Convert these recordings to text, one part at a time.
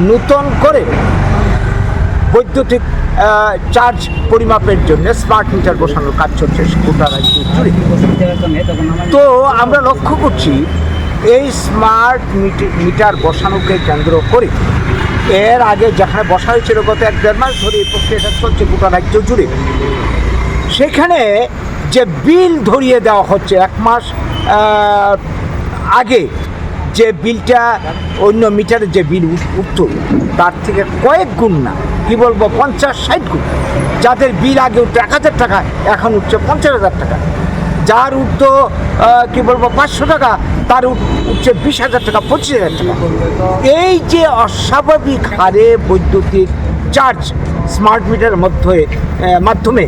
নূতন করে বৈদ্যুতিক চার্জ পরিমাপের জন্য স্মার্ট মিটার বসানোর কাজ চলছে গোটা রাজ্য জুড়ে। তো আমরা লক্ষ্য করছি এই স্মার্ট মিটার বসানোকে কেন্দ্র করে এর আগে যেখানে বসা হয়েছিল গত 1-1.5 মাস ধরে এই প্রক্রিয়াটা চলছে গোটা রাজ্য জুড়ে, সেখানে যে বিল ধরিয়ে দেওয়া হচ্ছে 1 মাস আগে যে বিলটা অন্য মিটারের যে বিল উঠত তার থেকে কয়েক গুণ না, কি বলবো 50-60 গুণ। যাদের বিল আগে উঠতো 1000 টাকা এখন উঠছে 50,000 টাকা, যার উঠতো কি বলবো 500 টাকা তার উঠছে 20,000 টাকা, 25,000 টাকা। এই যে অস্বাভাবিক হারে বৈদ্যুতিক চার্জ স্মার্ট মিটারের মাধ্যমে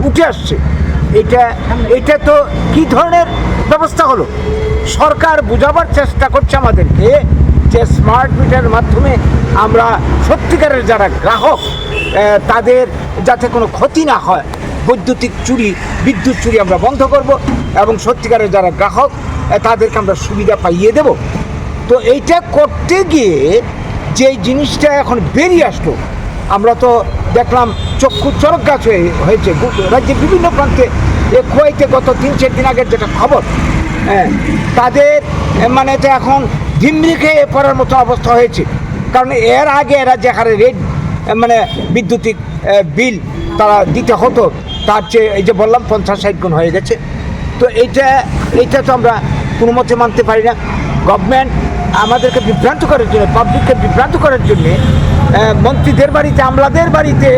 উঠে আসছে, এটা তো কী ধরনের ব্যবস্থা হলো? সরকার বোঝাবার চেষ্টা করছে আমাদেরকে যে স্মার্ট মিটারের মাধ্যমে আমরা সত্যিকারের যারা গ্রাহক তাদের যাতে কোনো ক্ষতি না হয়, বিদ্যুৎ চুরি আমরা বন্ধ করব এবং সত্যিকারের যারা গ্রাহক তাদেরকে আমরা সুবিধা পাইয়ে দেব। তো এইটা করতে গিয়ে যে জিনিসটা এখন বেরিয়ে আসলো, আমরা তো দেখলাম চক্ষু চরক গাছ হয়েছে রাজ্যের বিভিন্ন প্রান্তে। কুয়েতে গত 3-4 দিন আগের যেটা খবর, তাদের মানে এটা এখন ধিমরি খেয়ে পড়ার মতো অবস্থা হয়েছে। কারণ এর আগে এরা যে হারে রেট মানে বিদ্যুতিক বিল তারা দিতে হতো তার চেয়ে এই যে বললাম 50-60 গুণ হয়ে গেছে। তো এইটা তো আমরা কোনো মতে মানতে পারি না। গভর্নমেন্ট আমাদেরকে বিভ্রান্ত করার জন্য, পাবলিককে বিভ্রান্ত করার জন্যে মন্ত্রীদের বাড়িতে, আমলাদের বাড়িতে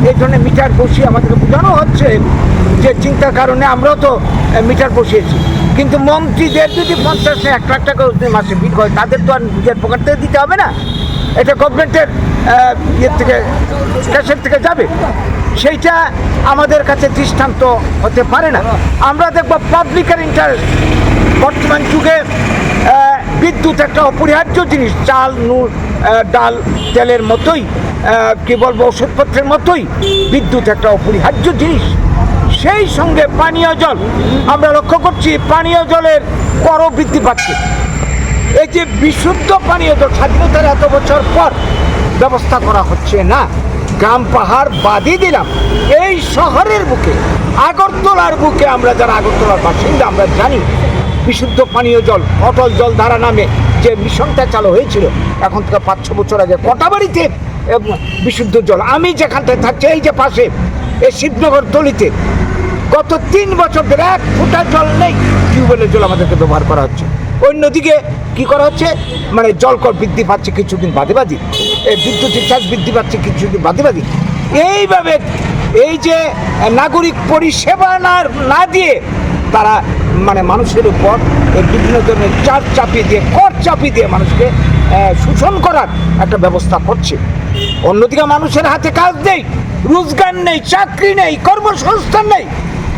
এই ধরনের মিটার বসিয়ে আমাদেরকে বোঝানো হচ্ছে যে চিন্তার কারণে আমরাও তো মিটার বসিয়েছি। কিন্তু মন্ত্রীদের যদি 50-1 লাখ টাকা মাসে বিল হয় তাদের তো আর নিজের পকেট থেকে দিতে হবে না, এটা গভর্নমেন্টের ক্যাশের থেকে যাবে। সেইটা আমাদের কাছে দৃষ্টান্ত হতে পারে না। আমরা দেখব পাবলিকের ইন্টারেস্ট। বর্তমান যুগে বিদ্যুৎ একটা অপরিহার্য জিনিস, চাল, নুন, ডাল, তেলের মতোই, কি বলবো ওষুধপত্রের মতোই বিদ্যুৎ একটা অপরিহার্য জিনিস। সেই সঙ্গে পানীয় জল, আমরা লক্ষ্য করছি পানীয় জলের করও বৃদ্ধি পাচ্ছে। এই যে বিশুদ্ধ পানীয় জল স্বাধীনতার এত বছর পর ব্যবস্থা করা হচ্ছে না। গ্রাম পাহাড় বাদই দিলাম, এই শহরের বুকে, আগরতলার বুকে, আমরা যারা আগরতলার বাসিন্দা আমরা জানি বিশুদ্ধ পানীয় জল, অটল জল ধারা নামে যে মিশনটা চালু হয়েছিল এখন থেকে 5-6 বছর আগে, কটা বাড়িতে বিশুদ্ধ জল। আমি যেখানটায় থাকছি এই যে পাশে এই শিবনগর তলিতে গত 3 বছর ধরে 1 ফোঁটা জল নেই। টিউবওয়েলের জল আমাদেরকে ব্যবহার করা হচ্ছে। অন্যদিকে কি করা হচ্ছে, মানে জলকর বৃদ্ধি পাচ্ছে কিছুদিন বাদে, বিদ্যুতের চার্জ বৃদ্ধি পাচ্ছে কিছুদিন বাদে। এইভাবে এই যে নাগরিক পরিষেবা না দিয়ে তারা মানে মানুষের উপর বিভিন্ন ধরনের চার্জ চাপিয়ে দিয়ে, কর চাপিয়ে দিয়ে মানুষকে শোষণ করার একটা ব্যবস্থা করছে। অন্যদিকে মানুষের হাতে কাজ নেই, রোজগার নেই, চাকরি নেই, কর্মসংস্থান নেই,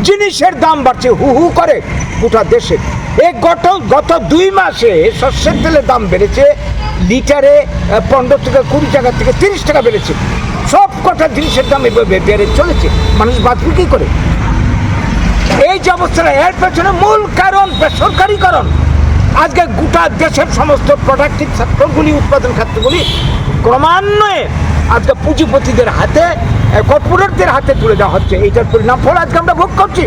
জিনিসের দাম বাড়ছে হু হু করে গোটা দেশে। গত 2 মাসে সর্ষের তেলের দাম বেড়েছে লিটারে 15 থেকে 20 টাকা থেকে 30 টাকা বেড়েছে। সব কটা জিনিসের দাম বেড়ে চলেছে, মানুষ বাঁচবে কী করে? এই যে অবস্থাটা, এর পেছনে মূল কারণ বেসরকারীকরণ। আজকে গোটা দেশের সমস্ত প্রোডাক্টিভ সেক্টরগুলি, উৎপাদন ক্ষেত্রগুলি ক্রমান্বয়ে আজকে পুঁজিপতিদের হাতে, কর্পোরেটদের হাতে তুলে দেওয়া হচ্ছে। এইটার পরিণাম ফল আজকে আমরা ভোগ করছি।